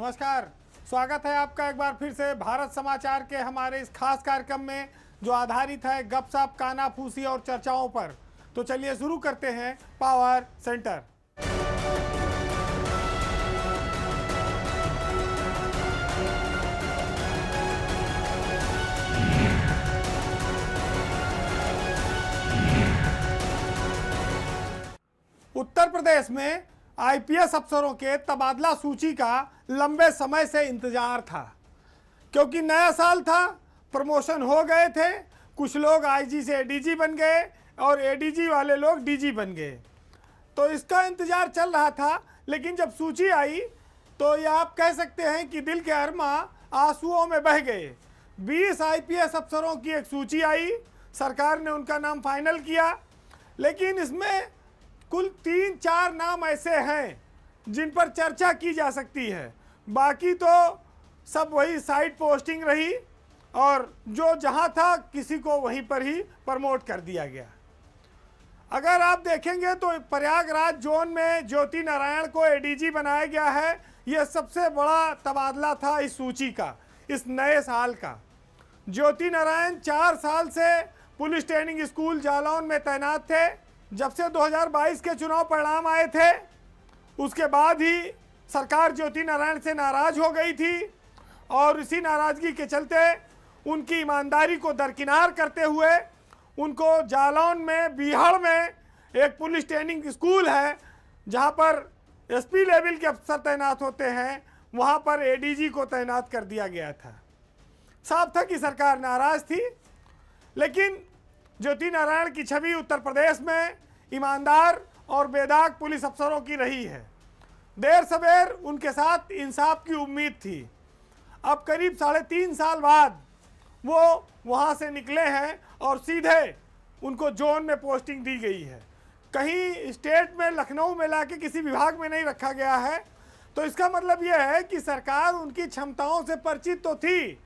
नमस्कार, स्वागत है आपका एक बार फिर से भारत समाचार के हमारे इस खास कार्यक्रम में जो आधारित है गपशप, कानाफूसी और चर्चाओं पर। तो चलिए शुरू करते हैं पावर सेंटर। उत्तर प्रदेश में आईपीएस अफसरों के तबादला सूची का लंबे समय से इंतजार था, क्योंकि नया साल था, प्रमोशन हो गए थे, कुछ लोग आईजी से एडीजी बन गए और एडीजी वाले लोग डीजी बन गए। तो इसका इंतजार चल रहा था, लेकिन जब सूची आई तो ये आप कह सकते हैं कि दिल के अरमा आंसुओं में बह गए। 20 आईपीएस अफसरों की एक सूची आई, सरकार ने उनका नाम फाइनल किया, लेकिन इसमें कुल 3-4 नाम ऐसे हैं जिन पर चर्चा की जा सकती है। बाकी तो सब वही साइड पोस्टिंग रही और जो जहां था किसी को वहीं पर ही प्रमोट कर दिया गया। अगर आप देखेंगे तो प्रयागराज जोन में ज्योति नारायण को एडीजी बनाया गया है। यह सबसे बड़ा तबादला था इस सूची का, इस नए साल का। ज्योति नारायण 4 साल से पुलिस ट्रेनिंग स्कूल जालौन में तैनात थे। जब से 2022 के चुनाव परिणाम आए थे, उसके बाद ही सरकार ज्योति नारायण से नाराज हो गई थी और इसी नाराजगी के चलते उनकी ईमानदारी को दरकिनार करते हुए उनको जालौन में बीहड़ में एक पुलिस ट्रेनिंग स्कूल है जहां पर एसपी लेवल के अफसर तैनात होते हैं, वहां पर एडीजी को तैनात कर दिया गया था। साफ था कि सरकार नाराज थी, लेकिन ज्योति नारायण की छवि उत्तर प्रदेश में ईमानदार और बेदाग पुलिस अफसरों की रही है। देर सवेर उनके साथ इंसाफ की उम्मीद थी। अब करीब 3.5 साल बाद वो वहाँ से निकले हैं और सीधे उनको जोन में पोस्टिंग दी गई है। कहीं स्टेट में लखनऊ में लाके किसी विभाग में नहीं रखा गया है। तो इसका मतलब यह है कि सरकार उनकी क्षमताओं से परिचित तो थी,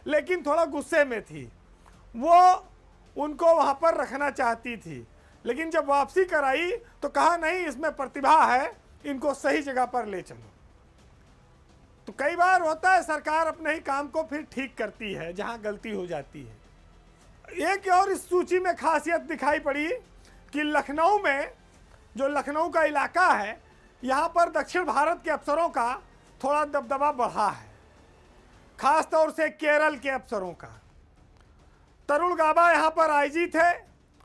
लेकिन थोड़ा गुस्से में थी। वो उनको वहाँ पर रखना चाहती थी, लेकिन जब वापसी कराई तो कहा नहीं, इसमें प्रतिभा है, इनको सही जगह पर ले चलो। तो कई बार होता है सरकार अपने ही काम को फिर ठीक करती है जहां गलती हो जाती है। एक और इस सूची में खासियत दिखाई पड़ी कि लखनऊ में, जो लखनऊ का इलाका है, यहाँ पर दक्षिण भारत के अफसरों का थोड़ा दबदबा बढ़ा है, खास तौर से केरल के अफसरों का। तरुण गाबा यहाँ पर आईजी थे,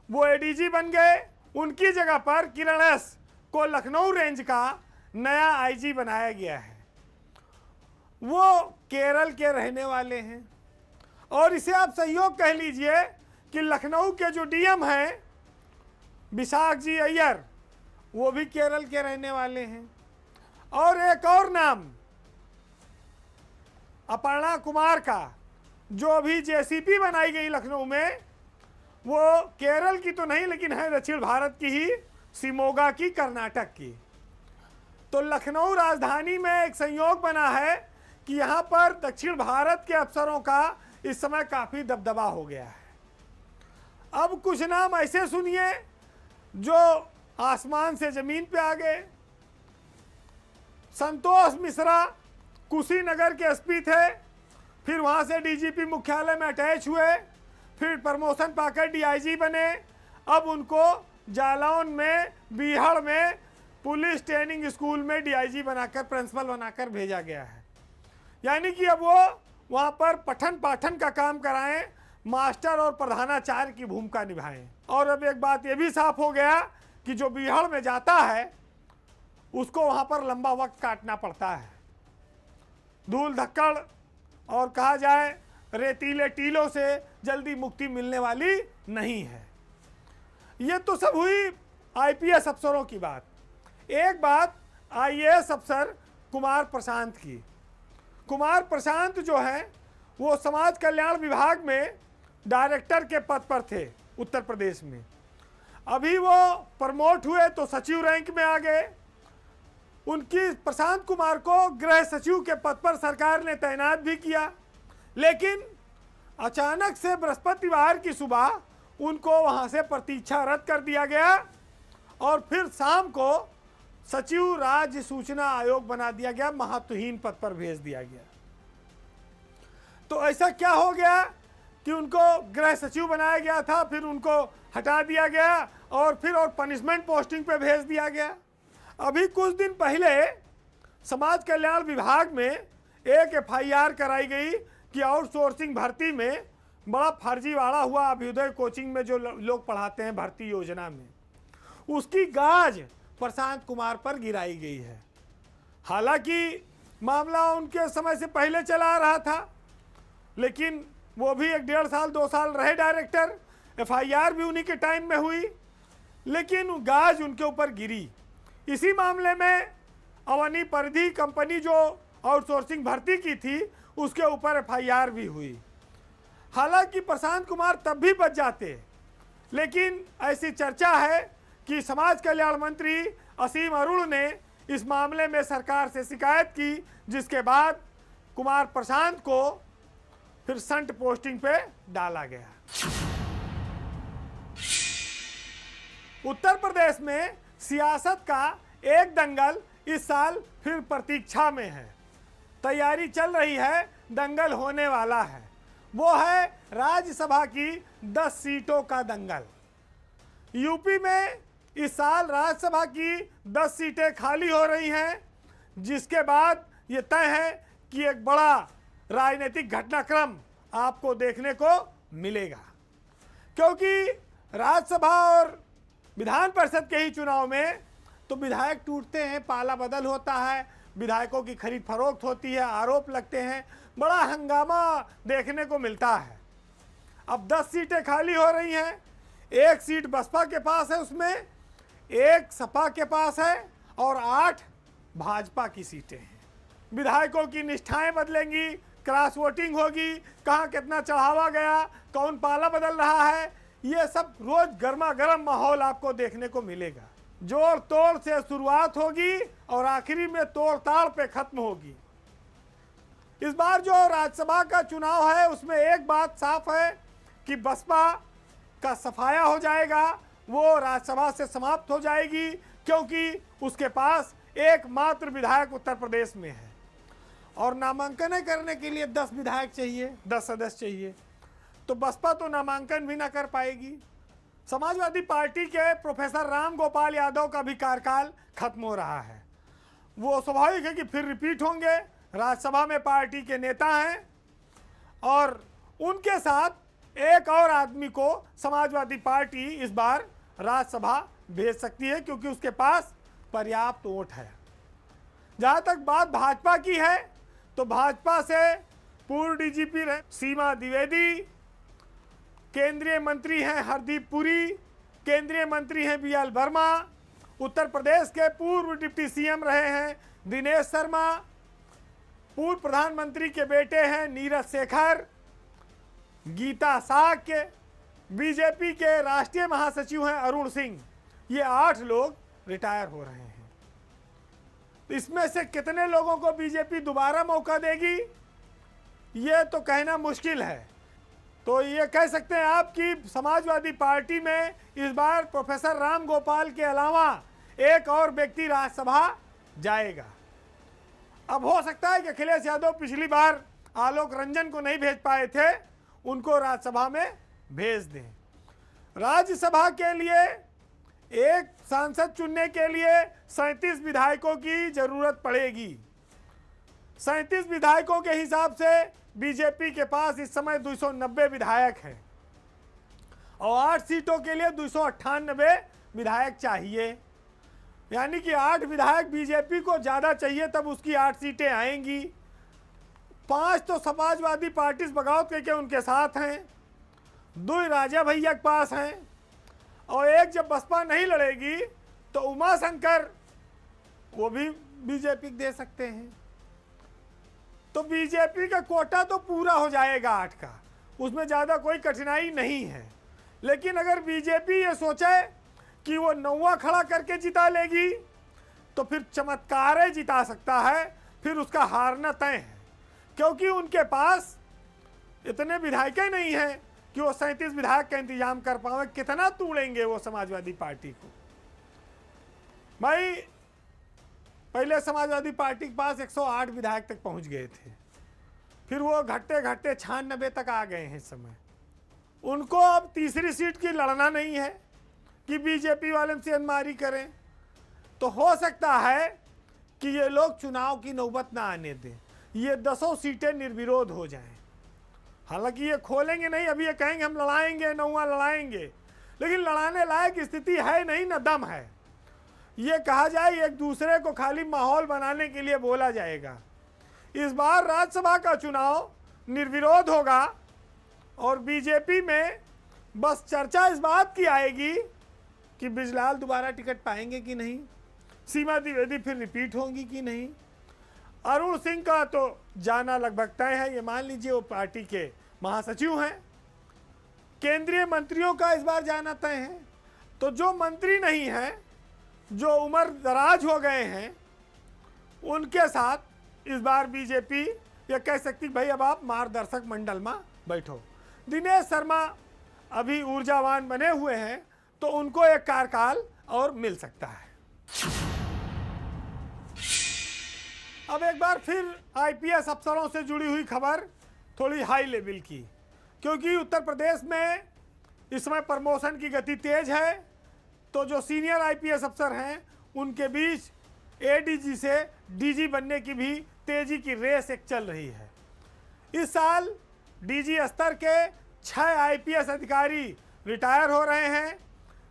वो एडीजी बन गए। उनकी जगह पर किरण एस को लखनऊ रेंज का नया आईजी बनाया गया है। वो केरल के रहने वाले हैं और इसे आप संयोग कह लीजिए कि लखनऊ के जो डीएम हैं विशाख जी अय्यर, वो भी केरल के रहने वाले हैं। और एक और नाम अपर्णा कुमार का, जो अभी जेसीपी बनाई गई लखनऊ में, वो केरल की तो नहीं लेकिन है दक्षिण भारत की ही, शिमोगा की, कर्नाटक की। तो लखनऊ राजधानी में एक संयोग बना है कि यहाँ पर दक्षिण भारत के अफसरों का इस समय काफ़ी दबदबा हो गया है। अब कुछ नाम ऐसे सुनिए जो आसमान से ज़मीन पे आ गए। संतोष मिश्रा कुशीनगर के एसपी थे, फिर वहाँ से डीजीपी मुख्यालय में अटैच हुए, फिर प्रमोशन पाकर डीआईजी बने। अब उनको जालौन में बीहड़ में पुलिस ट्रेनिंग स्कूल में डीआईजी बनाकर, प्रिंसिपल बनाकर भेजा गया है। यानी कि अब वो वहाँ पर पठन पाठन का काम कराएं, मास्टर और प्रधानाचार्य की भूमिका निभाएं। और अब एक बात ये भी साफ हो गया कि जो बीहड़ में जाता है उसको वहाँ पर लंबा वक्त काटना पड़ता है, धूल धक्कड़ और कहा जाए रेतीले टीलों से जल्दी मुक्ति मिलने वाली नहीं है। ये तो सब हुई आईपीएस अफसरों की बात। एक बात आईएएस अफसर कुमार प्रशांत की। कुमार प्रशांत जो हैं वो समाज कल्याण विभाग में डायरेक्टर के पद पर थे उत्तर प्रदेश में। अभी वो प्रमोट हुए तो सचिव रैंक में आ गए। उनकी प्रशांत कुमार को गृह सचिव के पद पर सरकार ने तैनात भी किया, लेकिन अचानक से बृहस्पतिवार की सुबह उनको वहां से प्रतीक्षा रद्द कर दिया गया और फिर शाम को सचिव राज्य सूचना आयोग बना दिया गया, महत्वहीन पद पर भेज दिया गया। तो ऐसा क्या हो गया कि उनको गृह सचिव बनाया गया था, फिर उनको हटा दिया गया और फिर पनिशमेंट पोस्टिंग पे भेज दिया गया। अभी कुछ दिन पहले समाज कल्याण विभाग में एक FIR कराई गई कि आउटसोर्सिंग भर्ती में बड़ा फर्जीवाड़ा हुआ। अभ्युदय कोचिंग में जो लोग पढ़ाते हैं भर्ती योजना में, उसकी गाज प्रशांत कुमार पर गिराई गई है। हालांकि मामला उनके समय से पहले चला आ रहा था, लेकिन वो भी 1.5 साल 2 साल रहे डायरेक्टर, FIR भी उन्हीं के टाइम में हुई, लेकिन गाज उनके ऊपर गिरी। इसी मामले में अवनी परिधि कंपनी जो आउटसोर्सिंग भर्ती की थी, उसके ऊपर FIR भी हुई। हालांकि प्रशांत कुमार तब भी बच जाते, लेकिन ऐसी चर्चा है कि समाज कल्याण मंत्री असीम अरुण ने इस मामले में सरकार से शिकायत की, जिसके बाद कुमार प्रशांत को फिर संट पोस्टिंग पे डाला गया। उत्तर प्रदेश में सियासत का एक दंगल इस साल फिर प्रतीक्षा में है। तैयारी चल रही है, दंगल होने वाला है। वो है राज्यसभा की 10 सीटों का दंगल। यूपी में इस साल राज्यसभा की 10 सीटें खाली हो रही हैं, जिसके बाद ये तय है कि एक बड़ा राजनीतिक घटनाक्रम आपको देखने को मिलेगा, क्योंकि राज्यसभा और विधान परिषद के ही चुनाव में तो विधायक टूटते हैं, पाला बदल होता है, विधायकों की खरीद फरोख्त होती है, आरोप लगते हैं, बड़ा हंगामा देखने को मिलता है। अब 10 सीटें खाली हो रही हैं। एक सीट बसपा के पास है, उसमें एक सपा के पास है और 8 भाजपा की सीटें हैं। विधायकों की निष्ठाएं बदलेंगी, क्रॉस वोटिंग होगी, कहाँ कितना चढ़ावा गया, कौन पाला बदल रहा है, ये सब रोज गर्मा गर्म माहौल आपको देखने को मिलेगा। जोड़ तोड़ से शुरुआत होगी और आखिरी में तोड़ ताड़ पे खत्म होगी। इस बार जो राज्यसभा का चुनाव है, उसमें एक बात साफ है कि बसपा का सफाया हो जाएगा, वो राज्यसभा से समाप्त हो जाएगी, क्योंकि उसके पास एकमात्र विधायक उत्तर प्रदेश में है और नामांकन करने के लिए 10 विधायक चाहिए, 10 सदस्य चाहिए। तो बसपा तो नामांकन भी ना कर पाएगी। समाजवादी पार्टी के प्रोफेसर राम गोपाल यादव का भी कार्यकाल खत्म हो रहा है। वो स्वाभाविक है कि फिर रिपीट होंगे, राज्यसभा में पार्टी के नेता हैं और उनके साथ एक और आदमी को समाजवादी पार्टी इस बार राज्यसभा भेज सकती है, क्योंकि उसके पास पर्याप्त वोट है। जहाँ तक बात भाजपा की है, तो भाजपा से पूर्व DGP सीमा द्विवेदी, केंद्रीय मंत्री हैं हरदीप पुरी, केंद्रीय मंत्री हैं BL वर्मा, उत्तर प्रदेश के पूर्व डिप्टी CM रहे हैं दिनेश शर्मा, पूर्व प्रधानमंत्री के बेटे हैं नीरज शेखर, गीता साक्य, बीजेपी के राष्ट्रीय महासचिव हैं अरुण सिंह। ये 8 लोग रिटायर हो रहे हैं। इसमें से कितने लोगों को बीजेपी दोबारा मौका देगी, ये तो कहना मुश्किल है। तो ये कह सकते हैं आप कि समाजवादी पार्टी में इस बार प्रोफेसर राम गोपाल के अलावा एक और व्यक्ति राज्यसभा जाएगा। अब हो सकता है कि अखिलेश यादव पिछली बार आलोक रंजन को नहीं भेज पाए थे, उनको राज्यसभा में भेज दें। राज्यसभा के लिए एक सांसद चुनने के लिए 37 विधायकों की जरूरत पड़ेगी। 37 विधायकों के हिसाब से बीजेपी के पास इस समय 290 विधायक हैं और 8 सीटों के लिए 298 विधायक चाहिए, यानी कि 8 विधायक बीजेपी को ज़्यादा चाहिए, तब उसकी 8 सीटें आएंगी। 5 तो समाजवादी पार्टी बगावत करके उनके साथ हैं, 2 राजा भैया के पास हैं और एक जब बसपा नहीं लड़ेगी तो उमा शंकर वो भी बीजेपी दे सकते हैं। तो बीजेपी का कोटा तो पूरा हो जाएगा 8 का, उसमें ज़्यादा कोई कठिनाई नहीं है। लेकिन अगर बीजेपी ये सोचे कि वो 9वां खड़ा करके जिता लेगी तो फिर चमत्कार जिता सकता है, फिर उसका हारना तय है, क्योंकि उनके पास इतने विधायक नहीं हैं कि वो 37 विधायक का इंतजाम कर पाए। कितना तोड़ेंगे वो समाजवादी पार्टी को। भाई पहले समाजवादी पार्टी के पास 108 विधायक तक पहुंच गए थे, फिर वो घटते घटते 96 तक आ गए हैं इस समय। उनको अब तीसरी सीट की लड़ना नहीं है कि बीजेपी वाले से अनमारी करें, तो हो सकता है कि ये लोग चुनाव की नौबत ना आने दें, ये 10 सीटें निर्विरोध हो जाएं। हालांकि ये खोलेंगे नहीं, अभी ये कहेंगे हम लड़ाएंगे, 9वां लड़ाएंगे, लेकिन लड़ाने लायक स्थिति है नहीं, न दम है। ये कहा जाए एक दूसरे को खाली माहौल बनाने के लिए बोला जाएगा। इस बार राज्यसभा का चुनाव निर्विरोध होगा और बीजेपी में बस चर्चा इस बात की आएगी कि बिजलाल दोबारा टिकट पाएंगे कि नहीं, सीमा द्विवेदी फिर रिपीट होंगी कि नहीं। अरुण सिंह का तो जाना लगभग तय है, ये मान लीजिए वो पार्टी के महासचिव हैं। केंद्रीय मंत्रियों का इस बार जाना तय है। तो जो मंत्री नहीं हैं, जो उम्र दराज हो गए हैं, उनके साथ इस बार बीजेपी ये कह सकती भाई अब आप मार्गदर्शक मंडल में बैठो। दिनेश शर्मा अभी ऊर्जावान बने हुए हैं, तो उनको एक कार्यकाल और मिल सकता है। अब एक बार फिर आईपीएस अफसरों से जुड़ी हुई खबर थोड़ी हाई लेवल की, क्योंकि उत्तर प्रदेश में इस समय प्रमोशन की गति तेज है। तो जो सीनियर आईपीएस अफसर हैं उनके बीच एडीजी से डीजी बनने की भी तेजी की रेस एक चल रही है। इस साल डीजी स्तर के 6 आईपीएस अधिकारी रिटायर हो रहे हैं,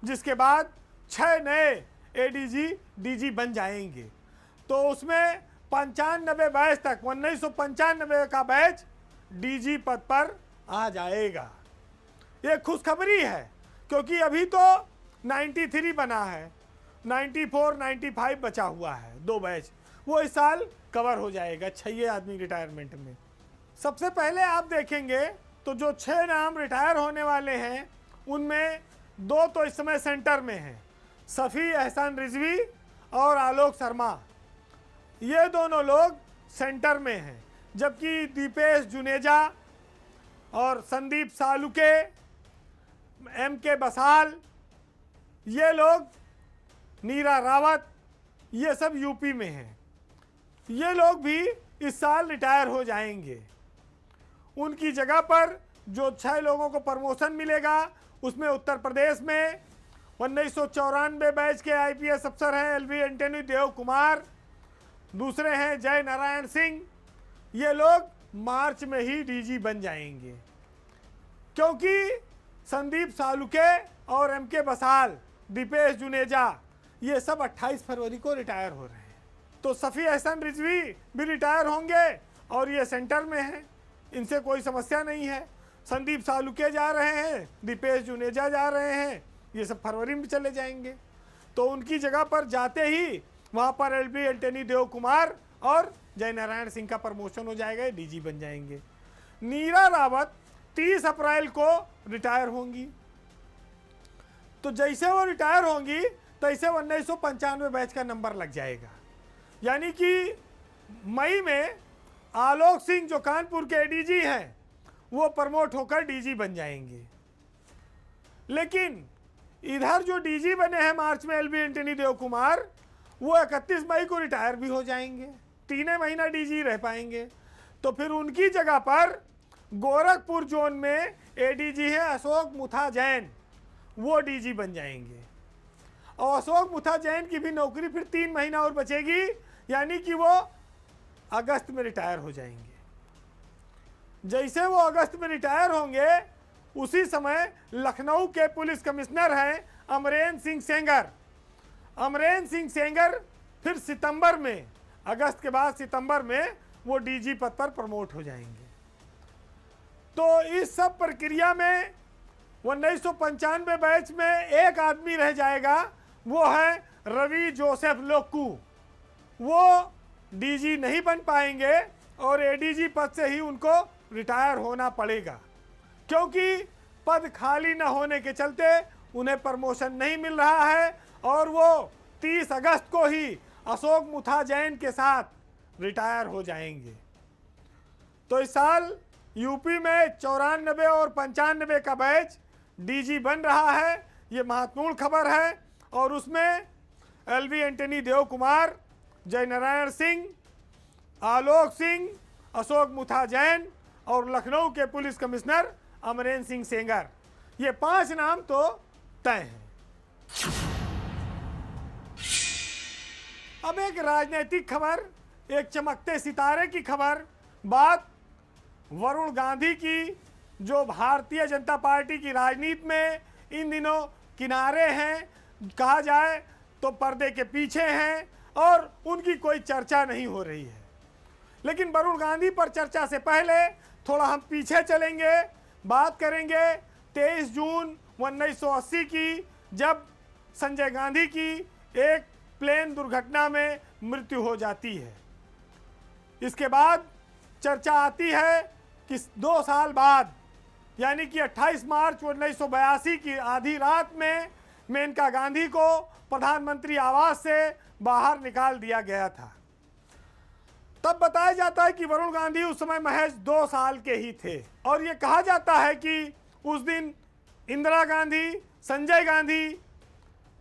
जिसके बाद 6 नए एडीजी डीजी बन जाएंगे। तो उसमें 95 बैच तक 1995 का बैच डीजी पद पर आ जाएगा। ये खुशखबरी है, क्योंकि अभी तो 93 बना है, 94, 95 बचा हुआ है, 2 बैच, वो इस साल कवर हो जाएगा 6 आदमी रिटायरमेंट में। सबसे पहले आप देखेंगे तो जो 6 नाम रिटायर होने वाले हैं उनमें 2 तो इस समय सेंटर में हैं, सफ़ी एहसान रिजवी और आलोक शर्मा। ये दोनों लोग सेंटर में हैं, जबकि दीपेश जुनेजा और संदीप सालुके, एमके बसाल, ये लोग, नीरा रावत, ये सब यूपी में हैं। ये लोग भी इस साल रिटायर हो जाएंगे। उनकी जगह पर जो 6 लोगों को प्रमोशन मिलेगा, उसमें उत्तर प्रदेश में 1994 बैच के आईपीएस अफसर हैं एलवी एंटनी देव कुमार, दूसरे हैं जय नारायण सिंह। ये लोग मार्च में ही डीजी बन जाएंगे, क्योंकि संदीप सालुके और एमके बसाल, दीपेश जुनेजा, ये सब 28 फरवरी को रिटायर हो रहे हैं। तो सफ़ी एहसान रिजवी भी रिटायर होंगे और ये सेंटर में हैं, इनसे कोई समस्या नहीं है। संदीप सालुके जा रहे हैं, दीपेश जुनेजा जा रहे हैं, ये सब फरवरी में चले जाएंगे। तो उनकी जगह पर जाते ही वहाँ पर एलवी एंटनी देव कुमार और जय नारायण सिंह का प्रमोशन हो जाएगा, डीजी बन जाएंगे। नीरा रावत 30 अप्रैल को रिटायर होंगी। तो जैसे वो रिटायर होंगी तैसे 1995 बैच का नंबर लग जाएगा, यानी कि मई में आलोक सिंह जो कानपुर के एडीजी हैं वो प्रमोट होकर डीजी बन जाएंगे। लेकिन इधर जो डीजी बने हैं मार्च में एलवी एंटनी देव कुमार, वो 31 मई को रिटायर भी हो जाएंगे, 3 महीना डीजी रह पाएंगे। तो फिर उनकी जगह पर गोरखपुर जोन में एडीजी है अशोक मुथा जैन, वो डीजी बन जाएंगे। और अशोक मुथा जैन की भी नौकरी फिर 3 महीना और बचेगी, यानी कि वो अगस्त में रिटायर हो जाएंगे। जैसे वो अगस्त में रिटायर होंगे, उसी समय लखनऊ के पुलिस कमिश्नर हैं अमरेंद्र सिंह सेंगर। अमरेंद्र सिंह सेंगर फिर सितंबर में, अगस्त के बाद सितंबर में वो डीजी पद पर प्रमोट हो जाएंगे। तो इस सब प्रक्रिया में 1995 बैच में एक आदमी रह जाएगा, वो है रवि जोसेफ लोक्कू। वो डीजी नहीं बन पाएंगे और एडीजी पद से ही उनको रिटायर होना पड़ेगा, क्योंकि पद खाली न होने के चलते उन्हें प्रमोशन नहीं मिल रहा है और वो 30 अगस्त को ही अशोक मुथा जैन के साथ रिटायर हो जाएंगे। तो इस साल यूपी में 94 और 95 का बैच डीजी बन रहा है, ये महत्वपूर्ण खबर है। और उसमें एलवी एंटनी देव कुमार, जयनारायण सिंह, आलोक सिंह, अशोक मुथा जैन और लखनऊ के पुलिस कमिश्नर अमरेंद्र सिंह सेंगर। ये 5 नाम तो तय हैं। अब एक राजनीतिक खबर, एक चमकते सितारे की खबर, बात वरुण गांधी की, जो भारतीय जनता पार्टी की राजनीति में इन दिनों किनारे हैं, कहा जाए तो पर्दे के पीछे हैं और उनकी कोई चर्चा नहीं हो रही है। लेकिन वरुण गांधी पर चर्चा से पहले थोड़ा हम पीछे चलेंगे, बात करेंगे 23 जून 1980 की, जब संजय गांधी की एक प्लेन दुर्घटना में मृत्यु हो जाती है। इसके बाद चर्चा आती है कि 2 साल बाद यानी कि 28 मार्च 1982 की आधी रात में मेनका गांधी को प्रधानमंत्री आवास से बाहर निकाल दिया गया था। तब बताया जाता है कि वरुण गांधी उस समय महज 2 साल के ही थे और ये कहा जाता है कि उस दिन इंदिरा गांधी, संजय गांधी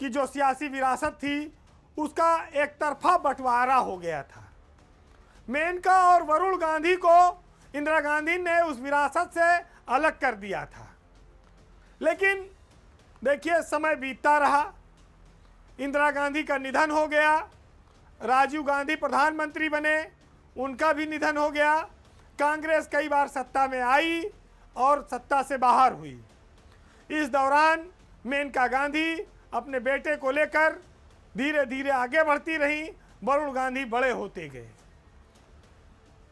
की जो सियासी विरासत थी उसका एक तरफा बंटवारा हो गया था। मेनका और वरुण गांधी को इंदिरा गांधी ने उस विरासत से अलग कर दिया था। लेकिन देखिए समय बीतता रहा, इंदिरा गांधी का निधन हो गया, राजीव गांधी प्रधानमंत्री बने, उनका भी निधन हो गया। कांग्रेस कई बार सत्ता में आई और सत्ता से बाहर हुई। इस दौरान मेनका गांधी अपने बेटे को लेकर धीरे धीरे आगे बढ़ती रही, वरुण गांधी बड़े होते गए।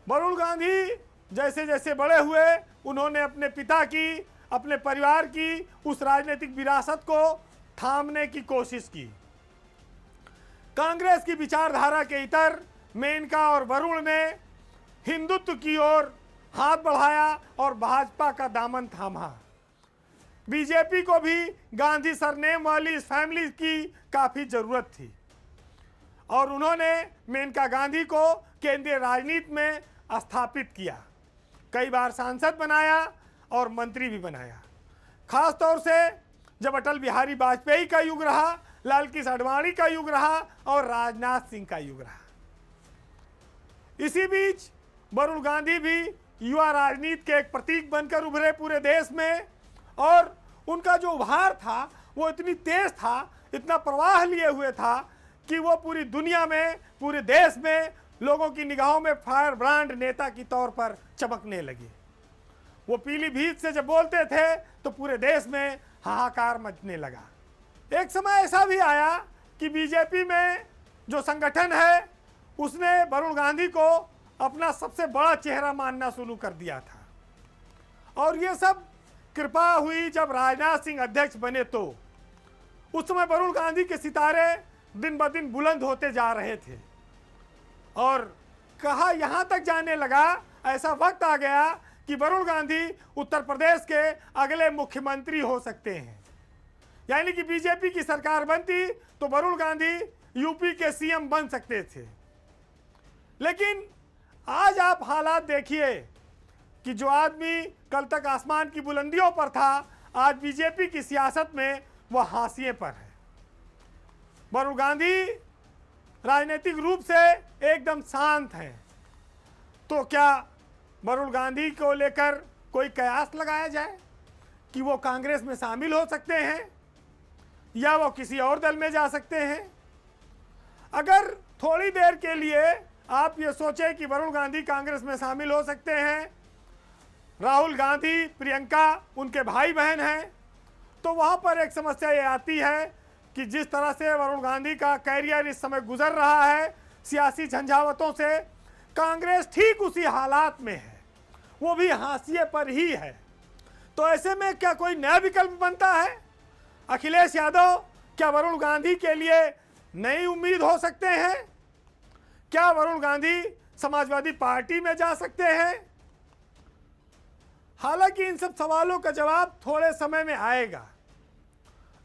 वरुण गांधी जैसे जैसे बड़े हुए, उन्होंने अपने पिता की, अपने परिवार की उस राजनीतिक विरासत को थामने की कोशिश की। कांग्रेस की विचारधारा के इतर मेनका और वरुण ने हिंदुत्व की ओर हाथ बढ़ाया और भाजपा का दामन थामा। बीजेपी को भी गांधी सरनेम वाली इस फैमिली की काफ़ी ज़रूरत थी और उन्होंने मेनका गांधी को केंद्रीय राजनीति में स्थापित किया, कई बार सांसद बनाया और मंत्री भी बनाया। खास तौर से जब अटल बिहारी वाजपेयी का युग रहा, लाल कृष्ण आडवाणी का युग रहा और राजनाथ सिंह का युग रहा। इसी बीच वरुण गांधी भी युवा राजनीति के एक प्रतीक बनकर उभरे पूरे देश में और उनका जो उभार था वो इतनी तेज था, इतना प्रवाह लिए हुए था कि वो पूरी दुनिया में, पूरे देश में लोगों की निगाहों में फायर ब्रांड नेता की तौर पर चमकने लगे। वो पीलीभीत से जब बोलते थे तो पूरे देश में हाहाकार मचने लगा। एक समय ऐसा भी आया कि बीजेपी में जो संगठन है उसने वरुण गांधी को अपना सबसे बड़ा चेहरा मानना शुरू कर दिया था और ये सब कृपा हुई जब राजनाथ सिंह अध्यक्ष बने तो उस समय वरुण गांधी के सितारे दिन ब दिन बुलंद होते जा रहे थे और कहा यहाँ तक जाने लगा, ऐसा वक्त आ गया कि वरुण गांधी उत्तर प्रदेश के अगले मुख्यमंत्री हो सकते हैं। यानी कि बीजेपी की सरकार बनती तो वरुण गांधी यूपी के सीएम बन सकते थे। लेकिन आज आप हालात देखिए कि जो आदमी कल तक आसमान की बुलंदियों पर था, आज बीजेपी की सियासत में वह हाशिए पर है। वरुण गांधी राजनीतिक रूप से एकदम शांत हैं, तो क्या वरुण गांधी को लेकर कोई कयास लगाया जाए कि वो कांग्रेस में शामिल हो सकते हैं या वो किसी और दल में जा सकते हैं? अगर थोड़ी देर के लिए आप ये सोचें कि वरुण गांधी कांग्रेस में शामिल हो सकते हैं, राहुल गांधी, प्रियंका उनके भाई बहन हैं, तो वहाँ पर एक समस्या ये आती है कि जिस तरह से वरुण गांधी का कैरियर इस समय गुजर रहा है सियासी झंझावतों से, कांग्रेस ठीक उसी हालात में है, वो भी हाशिए पर ही है। तो ऐसे में क्या कोई नया विकल्प बनता है? अखिलेश यादव क्या वरुण गांधी के लिए नई उम्मीद हो सकते हैं? क्या वरुण गांधी समाजवादी पार्टी में जा सकते हैं? हालांकि इन सब सवालों का जवाब थोड़े समय में आएगा।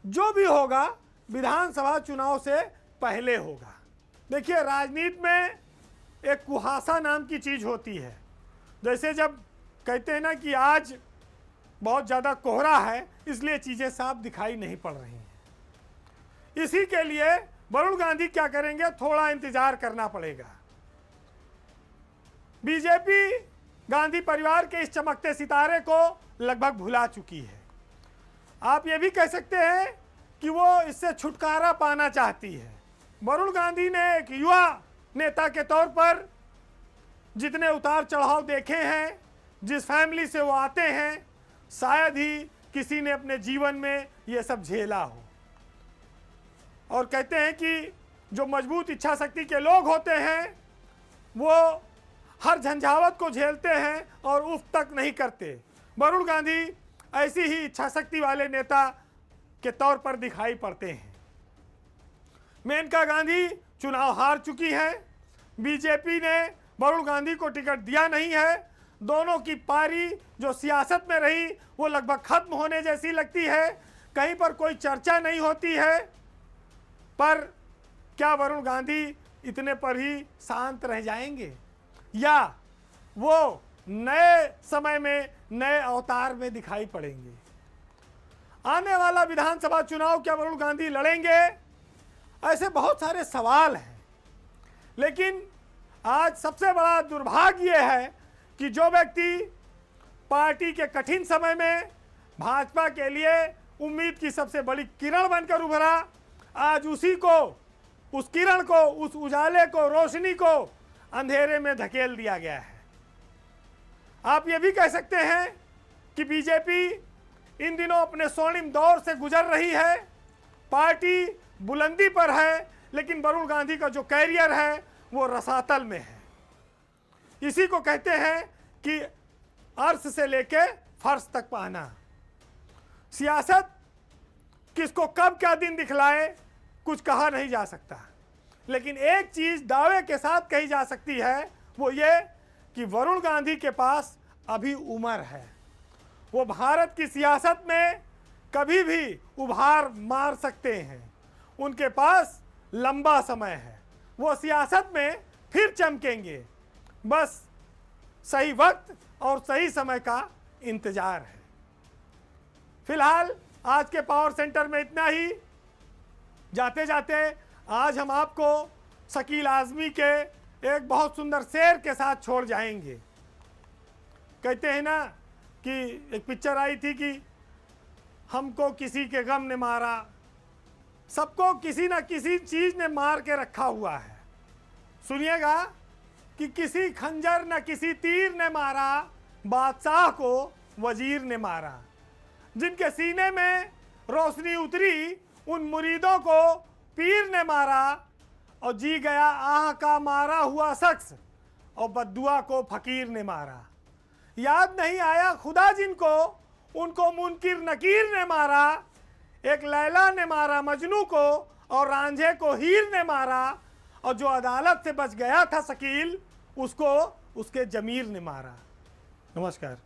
जो भी होगा विधानसभा चुनाव से पहले होगा। देखिए, राजनीति में एक कुहासा नाम की चीज़ होती है। जैसे जब कहते हैं ना कि आज बहुत ज़्यादा कोहरा है इसलिए चीज़ें साफ दिखाई नहीं पड़ रही हैं, इसी के लिए वरुण गांधी क्या करेंगे, थोड़ा इंतजार करना पड़ेगा। बीजेपी गांधी परिवार के इस चमकते सितारे को लगभग भुला चुकी है। आप ये भी कह सकते हैं कि वो इससे छुटकारा पाना चाहती है। वरुण गांधी ने एक युवा नेता के तौर पर जितने उतार चढ़ाव देखे हैं, जिस फैमिली से वो आते हैं, शायद ही किसी ने अपने जीवन में ये सब झेला हो। और कहते हैं कि जो मजबूत इच्छा शक्ति के लोग होते हैं वो हर झंझावत को झेलते हैं और उफ तक नहीं करते। वरुण गांधी ऐसी ही इच्छा शक्ति वाले नेता के तौर पर दिखाई पड़ते हैं। मेनका गांधी चुनाव हार चुकी है। बीजेपी ने वरुण गांधी को टिकट दिया नहीं है। दोनों की पारी जो सियासत में रही वो लगभग खत्म होने जैसी लगती है। कहीं पर कोई चर्चा नहीं होती है। पर क्या वरुण गांधी इतने पर ही शांत रह जाएंगे या वो नए समय में नए अवतार में दिखाई पड़ेंगे? आने वाला विधानसभा चुनाव क्या वरुण गांधी लड़ेंगे? ऐसे बहुत सारे सवाल हैं। लेकिन आज सबसे बड़ा दुर्भाग्य ये है कि जो व्यक्ति पार्टी के कठिन समय में भाजपा के लिए उम्मीद की सबसे बड़ी किरण बनकर उभरा, आज उसी को, उस किरण को, उस उजाले को, रोशनी को अंधेरे में धकेल दिया गया है। आप ये भी कह सकते हैं कि बीजेपी इन दिनों अपने स्वर्णिम दौर से गुजर रही है। पार्टी बुलंदी पर है, लेकिन वरुण गांधी का जो कैरियर है वो रसातल में है। इसी को कहते हैं कि अर्श से लेके फर्श तक पाना। सियासत किसको कब क्या दिन दिखलाए कुछ कहा नहीं जा सकता, लेकिन एक चीज दावे के साथ कही जा सकती है, वो ये कि वरुण गांधी के पास अभी उम्र है। वो भारत की सियासत में कभी भी उभार मार सकते हैं। उनके पास लंबा समय है। वो सियासत में फिर चमकेंगे। बस सही वक्त और सही समय का इंतजार है। फिलहाल आज के पावर सेंटर में इतना ही। जाते जाते आज हम आपको शकील आज़मी के एक बहुत सुंदर शेर के साथ छोड़ जाएंगे। कहते हैं ना कि एक पिक्चर आई थी कि हमको किसी के गम ने मारा, सबको किसी न किसी चीज़ ने मार के रखा हुआ है। सुनिएगा कि किसी खंजर न किसी तीर ने मारा, बादशाह को वजीर ने मारा। जिनके सीने में रोशनी उतरी उन मुरीदों को पीर ने मारा, और जी गया आह का मारा हुआ शख्स, और बद्दुआ को फकीर ने मारा। याद नहीं आया खुदा जिनको, उनको मुनकिर नकीर ने मारा। एक लैला ने मारा मजनू को, और रांझे को हीर ने मारा, और जो अदालत से बच गया था शकील, उसको उसके जमीर ने मारा। नमस्कार।